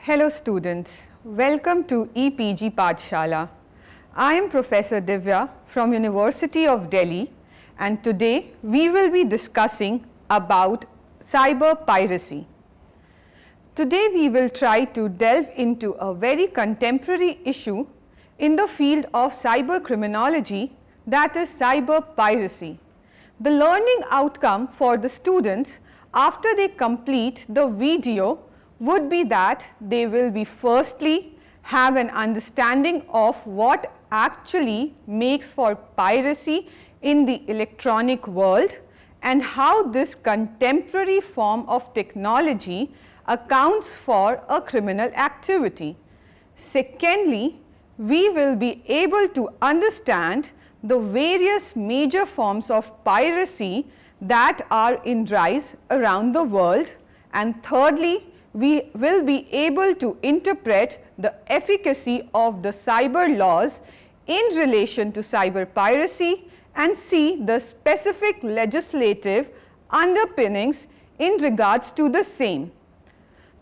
Hello students, welcome to EPG Pathshala. I am Professor Divya from University of Delhi, and today we will be discussing about cyber piracy. Today we will try to delve into a very contemporary issue in the field of cyber criminology, that is cyber piracy. The learning outcome for the students after they complete the video would be that they will be firstly have an understanding of what actually makes for piracy in the electronic world and how this contemporary form of technology accounts for a criminal activity. Secondly, we will be able to understand the various major forms of piracy that are in rise around the world, and thirdly, we will be able to interpret the efficacy of the cyber laws in relation to cyber piracy and see the specific legislative underpinnings in regards to the same.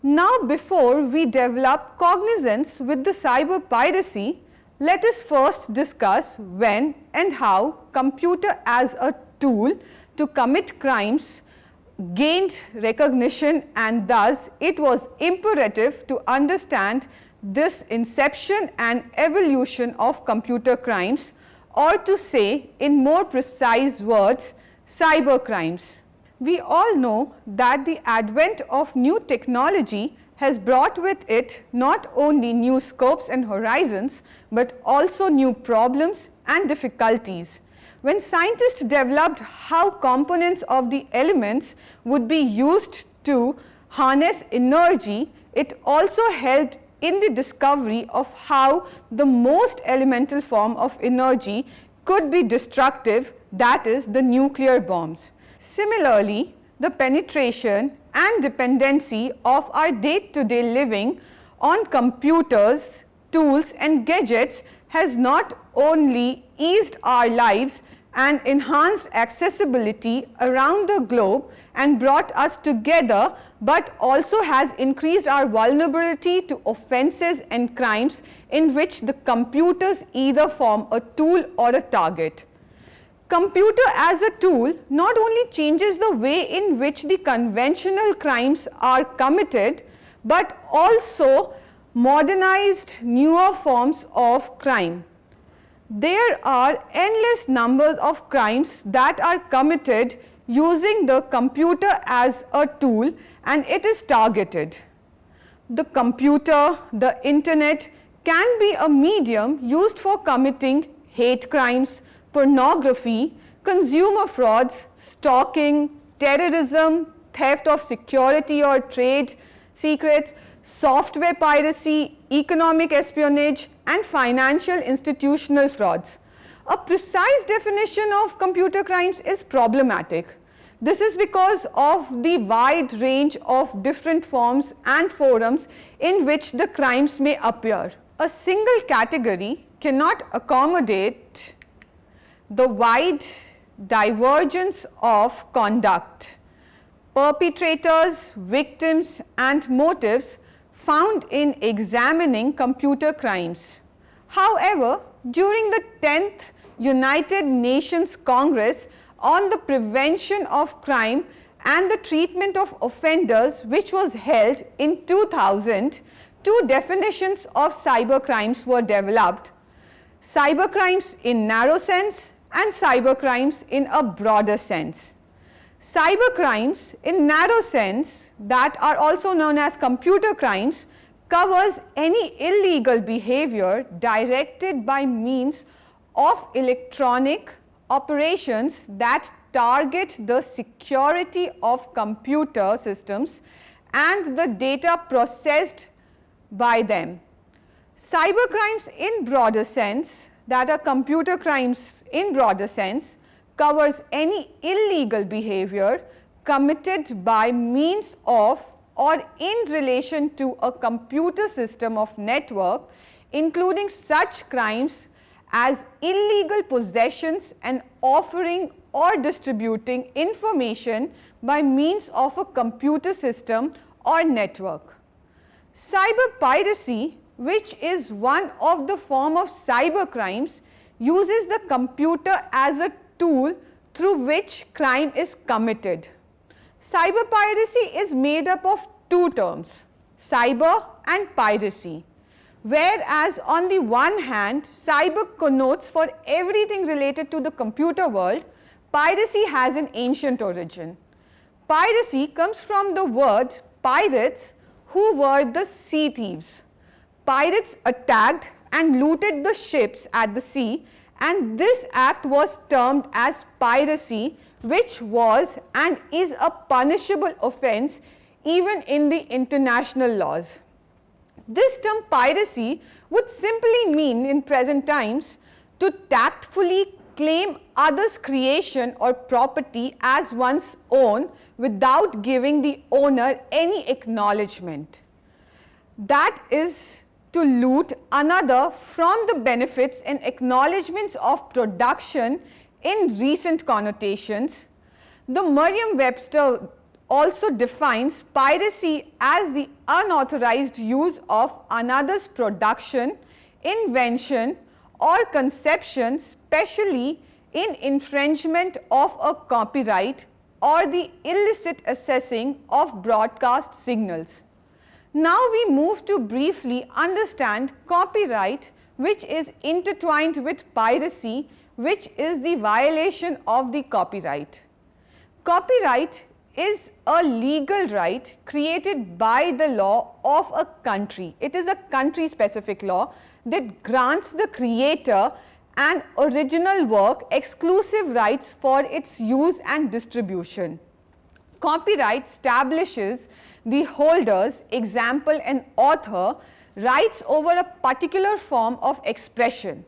Now, before we develop cognizance with the cyber piracy, let us first discuss when and how computer as a tool to commit crimes gained recognition, and thus it was imperative to understand this inception and evolution of computer crimes, or to say in more precise words, cyber crimes. We all know that the advent of new technology has brought with it not only new scopes and horizons, but also new problems and difficulties. When scientists developed how components of the elements would be used to harness energy, it also helped in the discovery of how the most elemental form of energy could be destructive, that is, the nuclear bombs. Similarly, the penetration and dependency of our day-to-day living on computers, tools and gadgets has not only eased our lives and enhanced accessibility around the globe and brought us together, but also has increased our vulnerability to offences and crimes in which the computers either form a tool or a target. Computer as a tool not only changes the way in which the conventional crimes are committed, but also modernized newer forms of crime. There are endless numbers of crimes that are committed using the computer as a tool, and it is targeted. The computer, the internet can be a medium used for committing hate crimes, pornography, consumer frauds, stalking, terrorism, theft of security or trade secrets, software piracy, economic espionage, and financial institutional frauds. A precise definition of computer crimes is problematic. This is because of the wide range of different forms and forums in which the crimes may appear. A single category cannot accommodate the wide divergence of conduct, perpetrators, victims, and motives found in examining computer crimes. However, during the 10th United Nations Congress on the Prevention of Crime and the Treatment of Offenders, which was held in 2000, two definitions of cyber crimes were developed: cyber crimes in narrow sense and cyber crimes in a broader sense. Cyber crimes in narrow sense, that are also known as computer crimes, covers any illegal behavior directed by means of electronic operations that target the security of computer systems and the data processed by them. Cyber crimes in broader sense, that are computer crimes in broader sense, covers any illegal behavior committed by means of or in relation to a computer system of network, including such crimes as illegal possessions and offering or distributing information by means of a computer system or network. Cyber piracy, which is one of the form of cyber crimes, uses the computer as a tool through which crime is committed. Cyber piracy is made up of two terms, cyber and piracy. Whereas on the one hand, cyber connotes for everything related to the computer world, piracy has an ancient origin. Piracy comes from the word pirates, who were the sea thieves. Pirates attacked and looted the ships at the sea, and this act was termed as piracy, which was and is a punishable offence even in the international laws. This term piracy would simply mean in present times to tactfully claim others' creation or property as one's own without giving the owner any acknowledgement. That is to loot another from the benefits and acknowledgements of production in recent connotations. The Merriam-Webster also defines piracy as the unauthorized use of another's production, invention or conception, especially in infringement of a copyright or the illicit accessing of broadcast signals. Now we move to briefly understand copyright, which is intertwined with piracy, which is the violation of the copyright. Copyright is a legal right created by the law of a country. It is a country specific law that grants the creator an original work exclusive rights for its use and distribution. Copyright establishes the holder's, example an author, rights over a particular form of expression.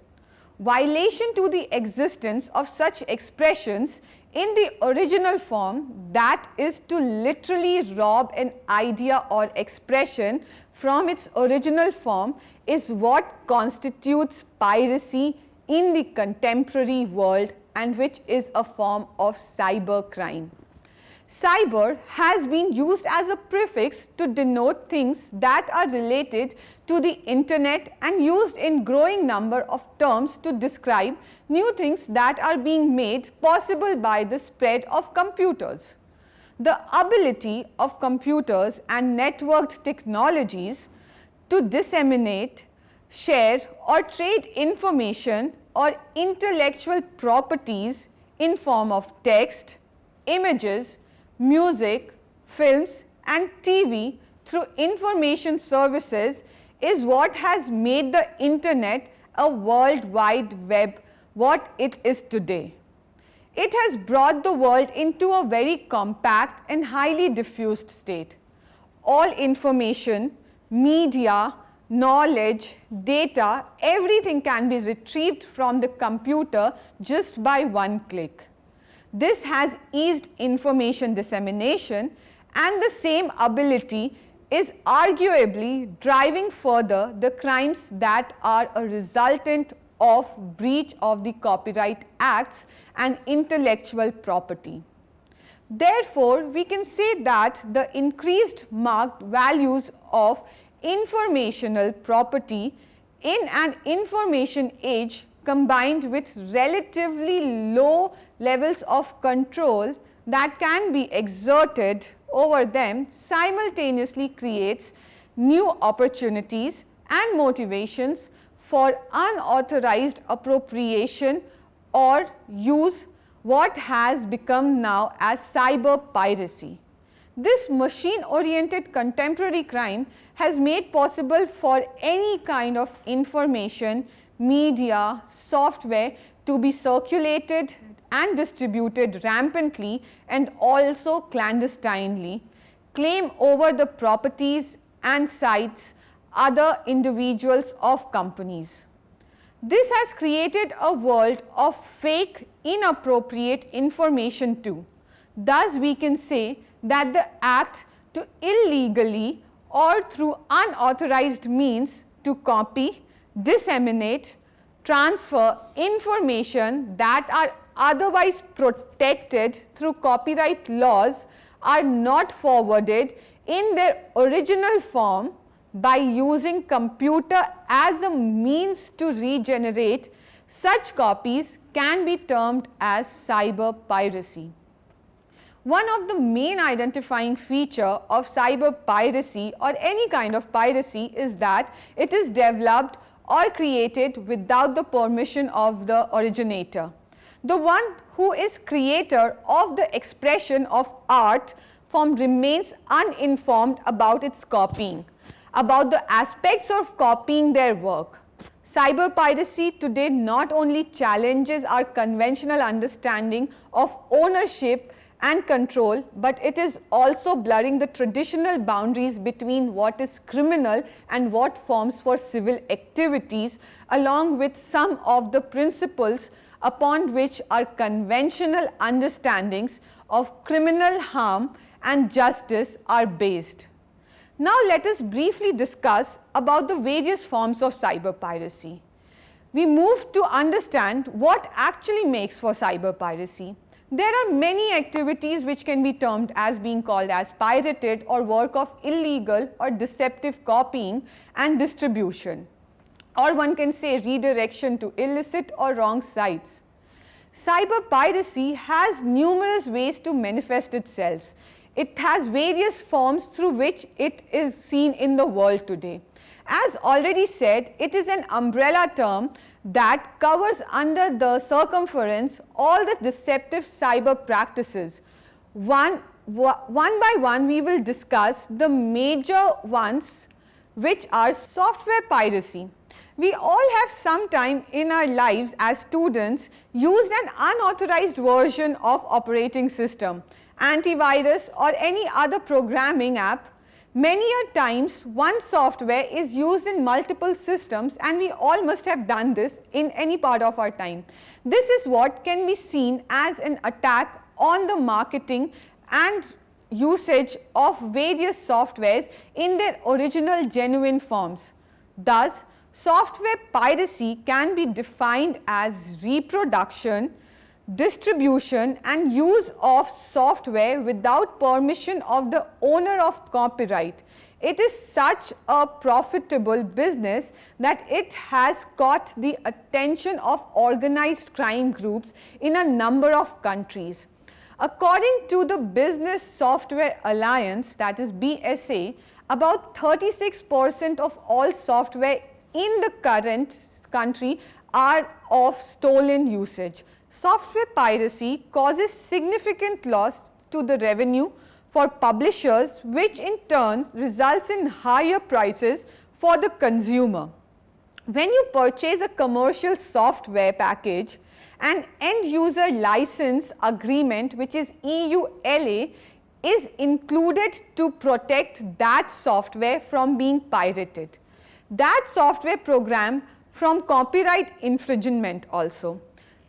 Violation to the existence of such expressions in the original form, that is to literally rob an idea or expression from its original form, is what constitutes piracy in the contemporary world and which is a form of cybercrime. Cyber has been used as a prefix to denote things that are related to the internet and used in growing number of terms to describe new things that are being made possible by the spread of computers. The ability of computers and networked technologies to disseminate, share or trade information or intellectual properties in form of text, images, music, films and TV through information services is what has made the internet a world wide web what it is today. It has brought the world into a very compact and highly diffused state. All information, media, knowledge, data, everything can be retrieved from the computer just by one click. This has eased information dissemination, and the same ability is arguably driving further the crimes that are a resultant of breach of the Copyright Acts and intellectual property. Therefore, we can say that the increased marked values of informational property in an information age combined with relatively low levels of control that can be exerted over them simultaneously creates new opportunities and motivations for unauthorized appropriation or use what has become now as cyber piracy. This machine-oriented contemporary crime has made possible for any kind of information, media, software to be circulated and distributed rampantly and also clandestinely, claim over the properties and sites other individuals of companies. This has created a world of fake, inappropriate information too. Thus, we can say that the act to illegally or through unauthorized means to copy, disseminate, transfer information that are otherwise protected through copyright laws are not forwarded in their original form, by using computer as a means to regenerate such copies can be termed as cyber piracy. One of the main identifying feature of cyber piracy or any kind of piracy is that it is developed or created without the permission of the originator. The one who is creator of the expression of art form remains uninformed about its copying, about the aspects of copying their work. Cyber piracy today not only challenges our conventional understanding of ownership and control, but it is also blurring the traditional boundaries between what is criminal and what forms for civil activities, along with some of the principles upon which our conventional understandings of criminal harm and justice are based. Now let us briefly discuss about the various forms of cyber piracy. We move to understand what actually makes for cyber piracy. There are many activities which can be termed as being called as pirated or work of illegal or deceptive copying and distribution, or one can say redirection to illicit or wrong sites. Cyber piracy has numerous ways to manifest itself. It has various forms through which it is seen in the world today. As already said, it is an umbrella term that covers under the circumference all the deceptive cyber practices. One by one we will discuss the major ones, which are software piracy. We all have sometime in our lives as students used an unauthorized version of operating system, antivirus or any other programming app. Many a times one software is used in multiple systems, and we all must have done this in any part of our time. This is what can be seen as an attack on the marketing and usage of various softwares in their original genuine forms. Thus, software piracy can be defined as reproduction, distribution and use of software without permission of the owner of copyright. It is such a profitable business that it has caught the attention of organized crime groups in a number of countries. According to the Business Software Alliance, that is BSA, about 36% of all software in the current country are of stolen usage. Software piracy causes significant loss to the revenue for publishers, which in turn results in higher prices for the consumer. When you purchase a commercial software package, an end user license agreement, which is EULA, is included to protect that software from being pirated. That software program from copyright infringement also.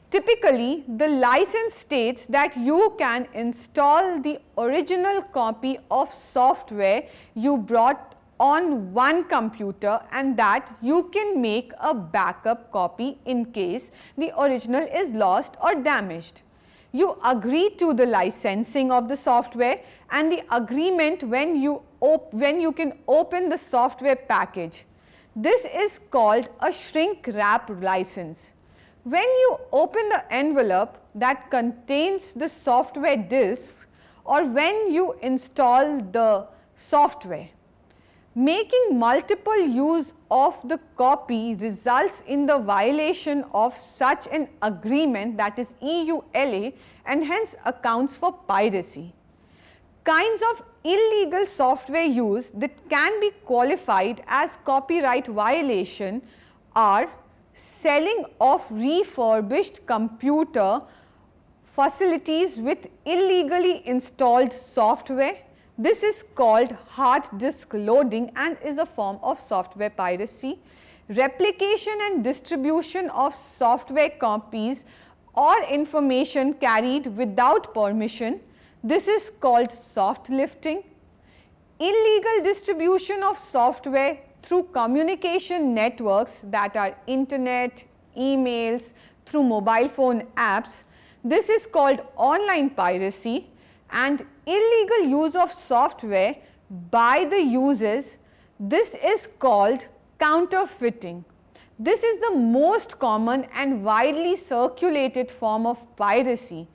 Typically, the license states that you can install the original copy of software you brought on one computer, and that you can make a backup copy in case the original is lost or damaged. You agree to the licensing of the software and the agreement when you can open the software package. This is called a shrink wrap license. When you open the envelope that contains the software disk, or when you install the software, making multiple use of the copy results in the violation of such an agreement, that is EULA, and hence accounts for piracy. Kinds of illegal software use that can be qualified as copyright violation are selling of refurbished computer facilities with illegally installed software. This is called hard disk loading and is a form of software piracy. Replication and distribution of software copies or information carried without permission. This is called soft lifting. Illegal distribution of software through communication networks, that are internet, emails, through mobile phone apps. This is called online piracy. And illegal use of software by the users This is called counterfeiting. This is the most common and widely circulated form of piracy.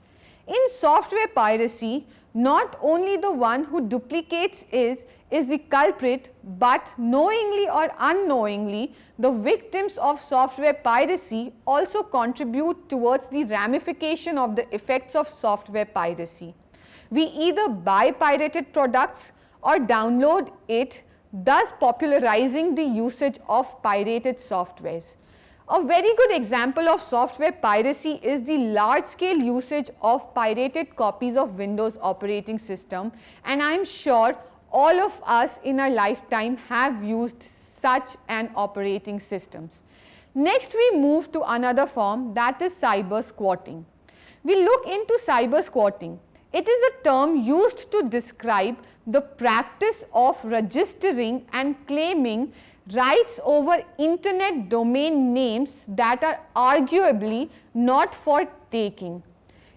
In software piracy, not only the one who duplicates is the culprit, but knowingly or unknowingly, the victims of software piracy also contribute towards the ramification of the effects of software piracy. We either buy pirated products or download it, thus popularizing the usage of pirated softwares. A very good example of software piracy is the large-scale usage of pirated copies of Windows operating system, and I am sure all of us in our lifetime have used such an operating systems. Next, we move to another form, that is cybersquatting. We look into cybersquatting. It is a term used to describe the practice of registering and claiming rights over internet domain names that are arguably not for taking.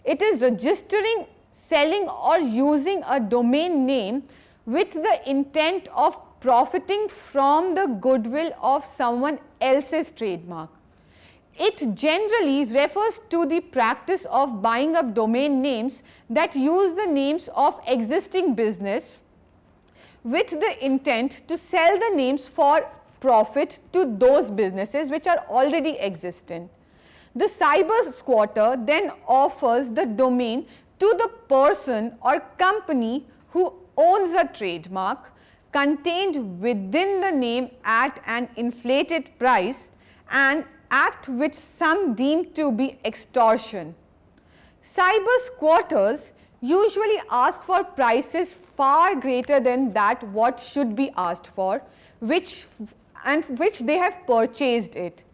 It is registering, selling or using a domain name with the intent of profiting from the goodwill of someone else's trademark. It generally refers to the practice of buying up domain names that use the names of existing business with the intent to sell the names for profit to those businesses which are already existent. The cyber squatter then offers the domain to the person or company who owns a trademark contained within the name at an inflated price, and act which some deem to be extortion. Cyber squatters usually ask for prices far greater than that what should be asked for, which they have purchased it.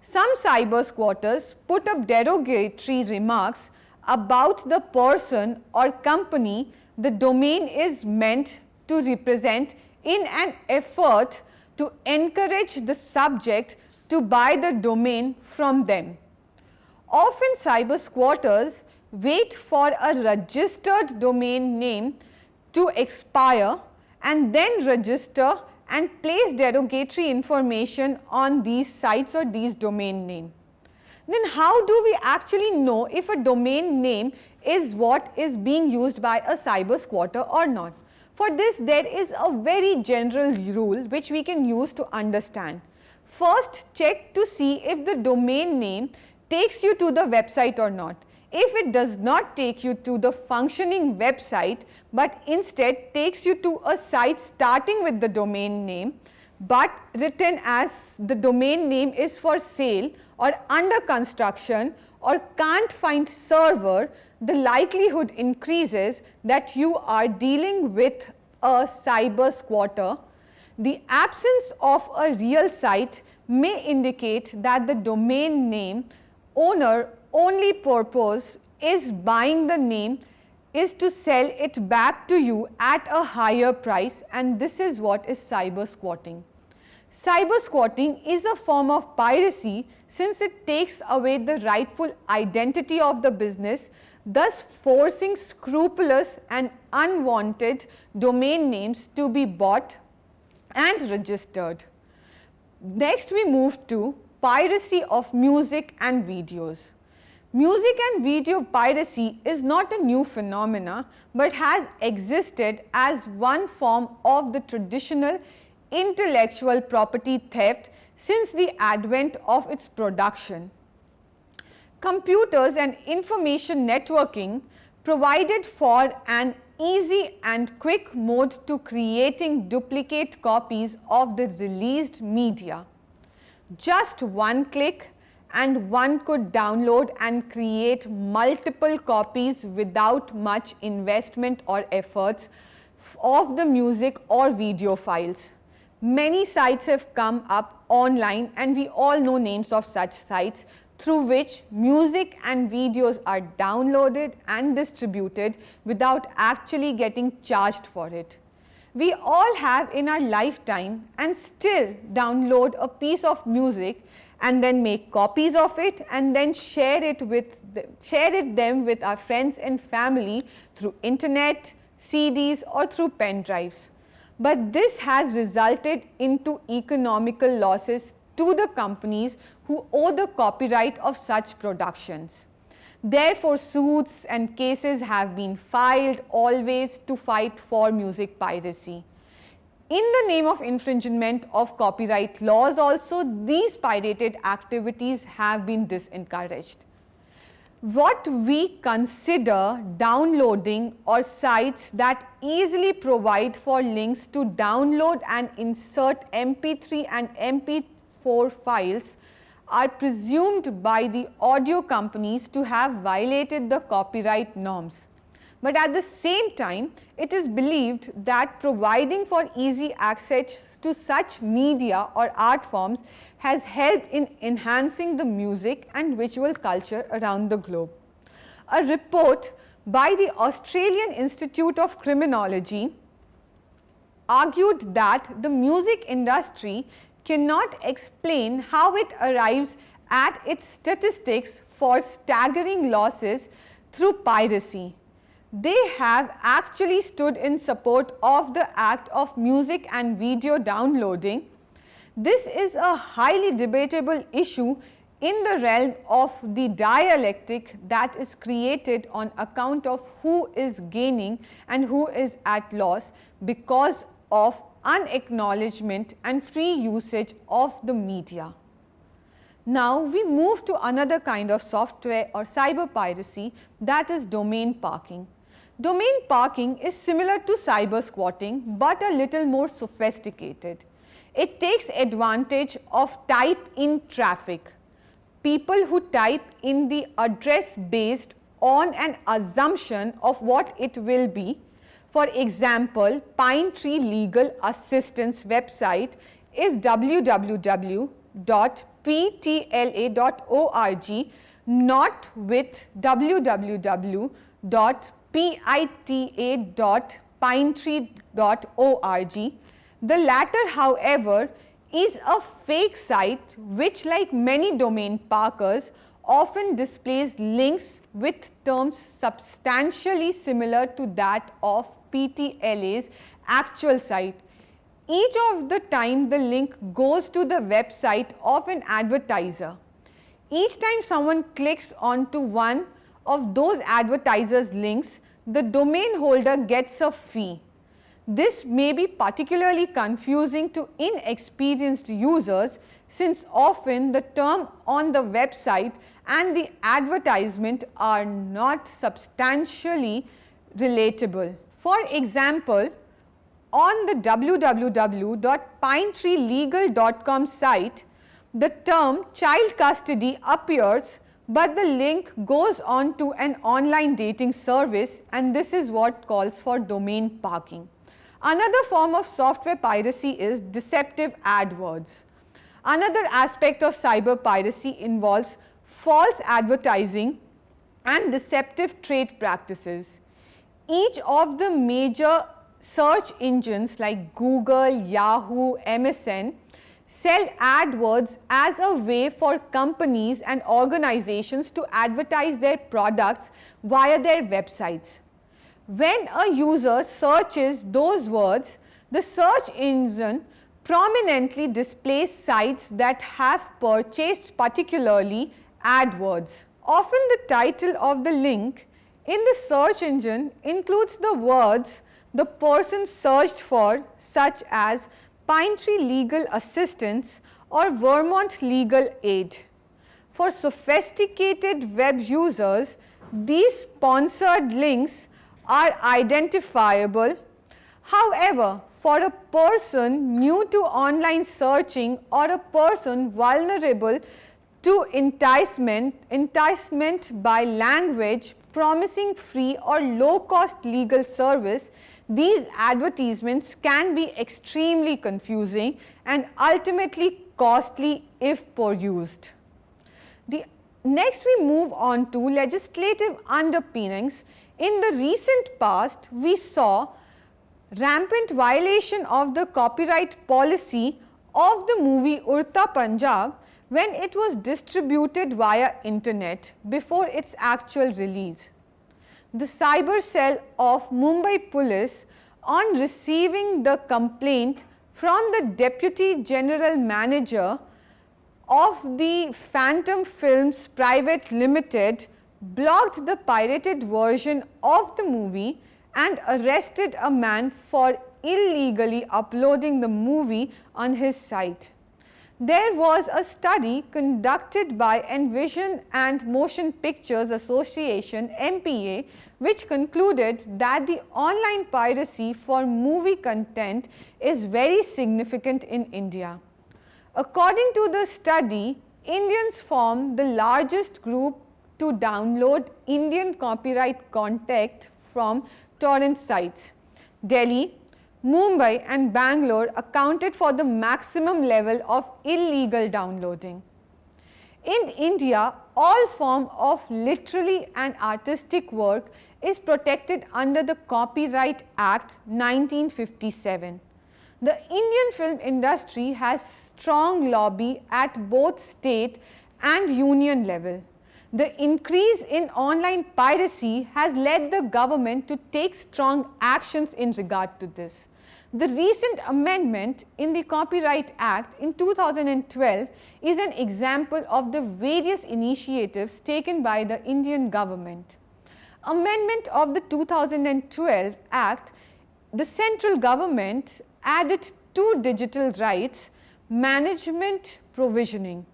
Some cyber squatters put up derogatory remarks about the person or company the domain is meant to represent in an effort to encourage the subject to buy the domain from them. Often cyber squatters wait for a registered domain name to expire and then register and place derogatory information on these sites or these domain name. Then how do we actually know if a domain name is what is being used by a cyber squatter or not? For this, there is a very general rule which we can use to understand. First, check to see if the domain name takes you to the website or not. If it does not take you to the functioning website, but instead takes you to a site starting with the domain name, but written as the domain name is for sale or under construction or can't find server, the likelihood increases that you are dealing with a cyber squatter. The absence of a real site may indicate that the domain name owner only purpose is buying the name is to sell it back to you at a higher price, and this is what is cyber squatting. Cyber squatting is a form of piracy since it takes away the rightful identity of the business, thus forcing scrupulous and unwanted domain names to be bought and registered. Next, we move to piracy of music and videos. Music and video piracy is not a new phenomena, but has existed as one form of the traditional intellectual property theft since the advent of its production. Computers and information networking provided for an easy and quick mode to creating duplicate copies of the released media. Just one click and one could download and create multiple copies without much investment or efforts of the music or video files. Many sites have come up online, and we all know names of such sites through which music and videos are downloaded and distributed without actually getting charged for it. We all have in our lifetime and still download a piece of music and then make copies of it and then share it them with our friends and family through internet, CDs or through pen drives. but this has resulted into economical losses to the companies who owe the copyright of such productions. Therefore, suits and cases have been filed always to fight for music piracy. In the name of infringement of copyright laws also, these pirated activities have been disencouraged. What we consider downloading or sites that easily provide for links to download and insert MP3 and MP4 files are presumed by the audio companies to have violated the copyright norms. But at the same time, it is believed that providing for easy access to such media or art forms has helped in enhancing the music and visual culture around the globe. A report by the Australian Institute of Criminology argued that the music industry cannot explain how it arrives at its statistics for staggering losses through piracy. They have actually stood in support of the act of music and video downloading. This is a highly debatable issue in the realm of the dialectic that is created on account of who is gaining and who is at loss because of unacknowledgement and free usage of the media. Now we move to another kind of software or cyber piracy, that is domain parking. Domain parking is similar to cybersquatting but a little more sophisticated. It takes advantage of type-in traffic. People who type in the address based on an assumption of what it will be. For example, Pine Tree Legal Assistance website is www.ptla.org, not with www.pita.pinetree.org. The latter, however, is a fake site which, like many domain parkers, often displays links with terms substantially similar to that of PTLA's actual site. Each of the time the link goes to the website of an advertiser. Each time someone clicks onto one of those advertisers' links, the domain holder gets a fee. This may be particularly confusing to inexperienced users since often the term on the website and the advertisement are not substantially relatable. For example, on the www.pinetreelegal.com site, the term child custody appears, but the link goes on to an online dating service, and this is what calls for domain parking. Another form of software piracy is deceptive ad words. Another aspect of cyber piracy involves false advertising and deceptive trade practices. Each of the major search engines like Google, Yahoo, MSN sell ad words as a way for companies and organizations to advertise their products via their websites. When a user searches those words, the search engine prominently displays sites that have purchased particularly ad words. Often the title of the link in the search engine includes the words the person searched for, such as Pine Tree Legal Assistance or Vermont Legal Aid. For sophisticated web users, these sponsored links are identifiable. However, for a person new to online searching or a person vulnerable to enticement by language promising free or low cost legal service, these advertisements can be extremely confusing and ultimately costly if perused. Next we move on to legislative underpinnings. In the recent past, we saw rampant violation of the copyright policy of the movie Urta Punjab when it was distributed via internet before its actual release. The cyber cell of Mumbai Police on receiving the complaint from the Deputy General Manager of the Phantom Films Private Limited, blocked the pirated version of the movie and arrested a man for illegally uploading the movie on his site. There was a study conducted by Envision and Motion Pictures Association (MPA) which concluded that the online piracy for movie content is very significant in India. According to the study, Indians form the largest group to download Indian copyright content from torrent sites. Delhi, Mumbai and Bangalore accounted for the maximum level of illegal downloading. In India, all form of literary and artistic work is protected under the Copyright Act 1957. The Indian film industry has strong lobby at both state and union level. The increase in online piracy has led the government to take strong actions in regard to this. The recent amendment in the Copyright Act in 2012 is an example of the various initiatives taken by the Indian government. Amendment of the 2012 Act, the central government added 2 digital rights management provisioning.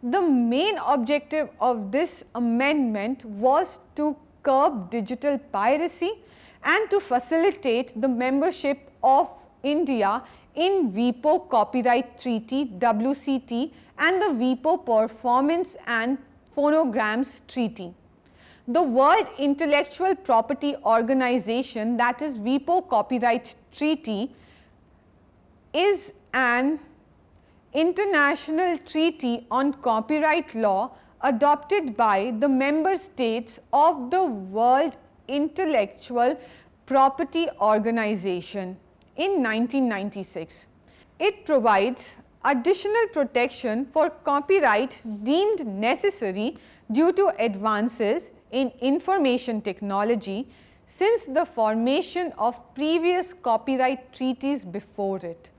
The main objective of this amendment was to curb digital piracy and to facilitate the membership of India in WIPO Copyright Treaty WCT and the WIPO Performance and Phonograms Treaty. The World Intellectual Property Organization, that is WIPO Copyright Treaty, is an international treaty on copyright law adopted by the member states of the World Intellectual Property Organization in 1996. It provides additional protection for copyright deemed necessary due to advances in information technology since the formation of previous copyright treaties before it.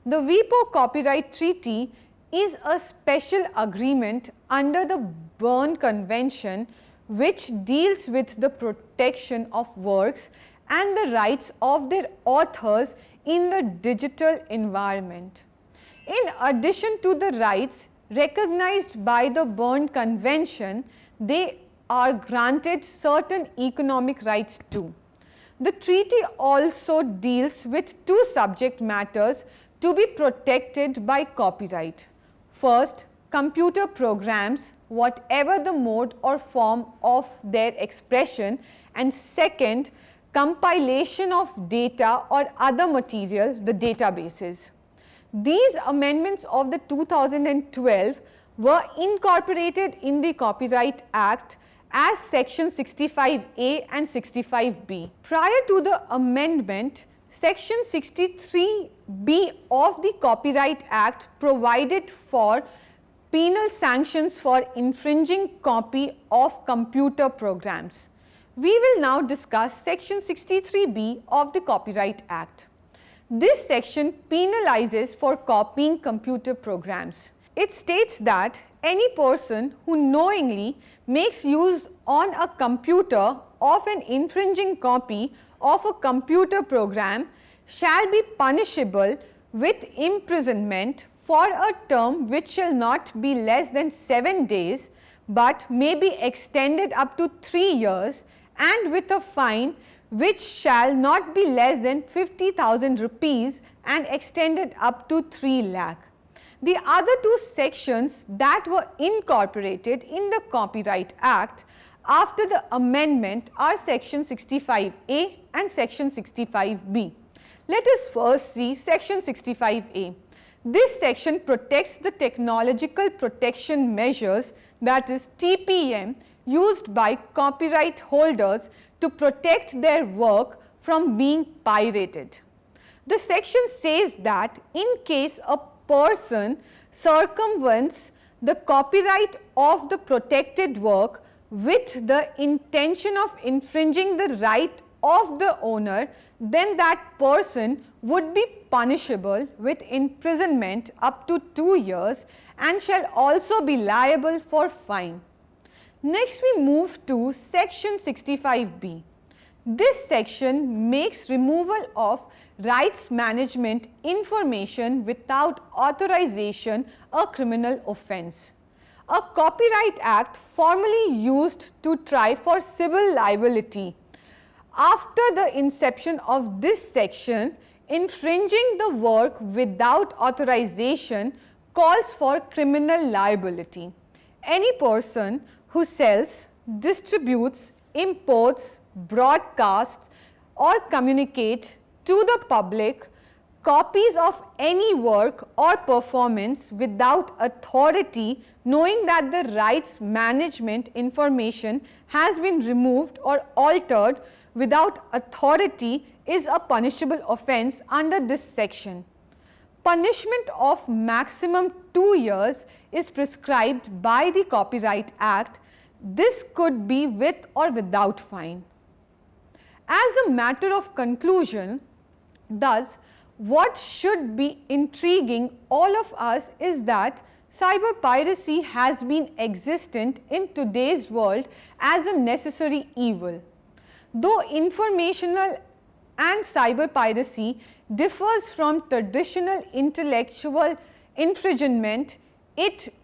The WIPO Copyright Treaty is a special agreement under the Berne Convention which deals with the protection of works and the rights of their authors in the digital environment. In addition to the rights recognized by the Berne Convention, they are granted certain economic rights too. The treaty also deals with 2 subject matters to be protected by copyright. First, computer programs, whatever the mode or form of their expression, and second, compilation of data or other material, the databases. These amendments of the 2012 were incorporated in the Copyright Act as section 65A and 65B. Prior to the amendment, section 63B of the Copyright Act provided for penal sanctions for infringing copy of computer programs. We will now discuss section 63B of the Copyright Act. This section penalizes for copying computer programs. It states that any person who knowingly makes use on a computer of an infringing copy of a computer program shall be punishable with imprisonment for a term which shall not be less than 7 days, but may be extended up to 3 years, and with a fine which shall not be less than 50,000 rupees and extended up to 3 lakh. The other 2 sections that were incorporated in the Copyright Act after the amendment are section 65A and section 65B. Let us first see section 65A. This section protects the technological protection measures, that is TPM, used by copyright holders to protect their work from being pirated. The section says that in case a person circumvents the copyright of the protected work with the intention of infringing the right of the owner, then that person would be punishable with imprisonment up to 2 years and shall also be liable for fine. Next we move to section 65B. This section makes removal of rights management information without authorization a criminal offence. A Copyright Act formerly used to try for civil liability. After the inception of this section, infringing the work without authorization calls for criminal liability. Any person who sells, distributes, imports, broadcasts or communicates to the public copies of any work or performance without authority, knowing that the rights management information has been removed or altered without authority, is a punishable offence under this section. Punishment of maximum 2 years is prescribed by the Copyright Act. This could be with or without fine. As a matter of conclusion, thus, what should be intriguing all of us is that cyber piracy has been existent in today's world as a necessary evil. Though informational and cyber piracy differs from traditional intellectual infringement, it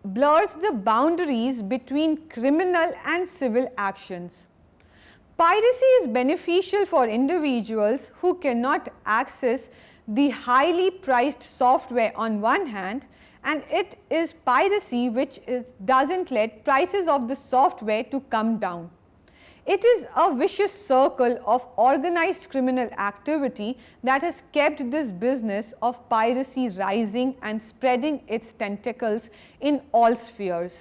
blurs the boundaries between criminal and civil actions. Piracy is beneficial for individuals who cannot access the highly priced software on one hand, and it is piracy which doesn't let prices of the software to come down. It is a vicious circle of organized criminal activity that has kept this business of piracy rising and spreading its tentacles in all spheres.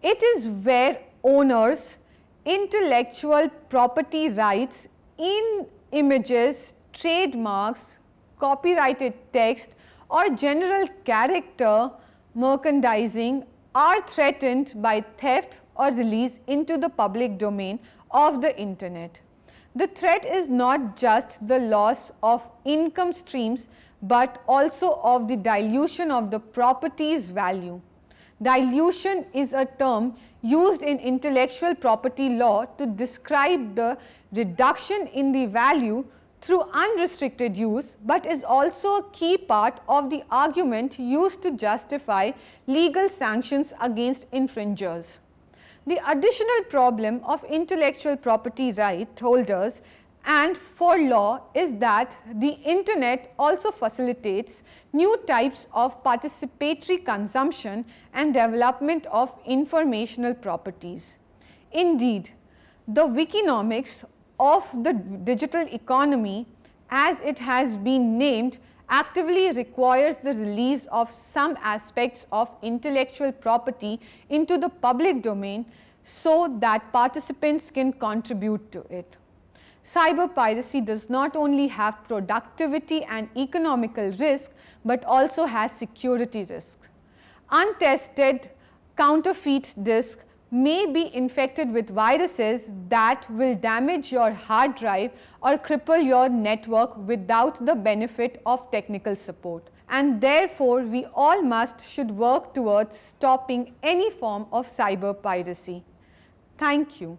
It is where owners' intellectual property rights in images, trademarks, copyrighted text or general character merchandising are threatened by theft or release into the public domain of the internet. The threat is not just the loss of income streams, but also of the dilution of the property's value. Dilution is a term used in intellectual property law to describe the reduction in the value through unrestricted use, but is also a key part of the argument used to justify legal sanctions against infringers. The additional problem of intellectual property right holders and for law is that the internet also facilitates new types of participatory consumption and development of informational properties. Indeed, the Wikinomics of the digital economy, as it has been named, actively requires the release of some aspects of intellectual property into the public domain so that participants can contribute to it. Cyber piracy does not only have productivity and economical risk, but also has security risks. Untested counterfeit disks may be infected with viruses that will damage your hard drive or cripple your network without the benefit of technical support. And therefore, we all should work towards stopping any form of cyber piracy. Thank you.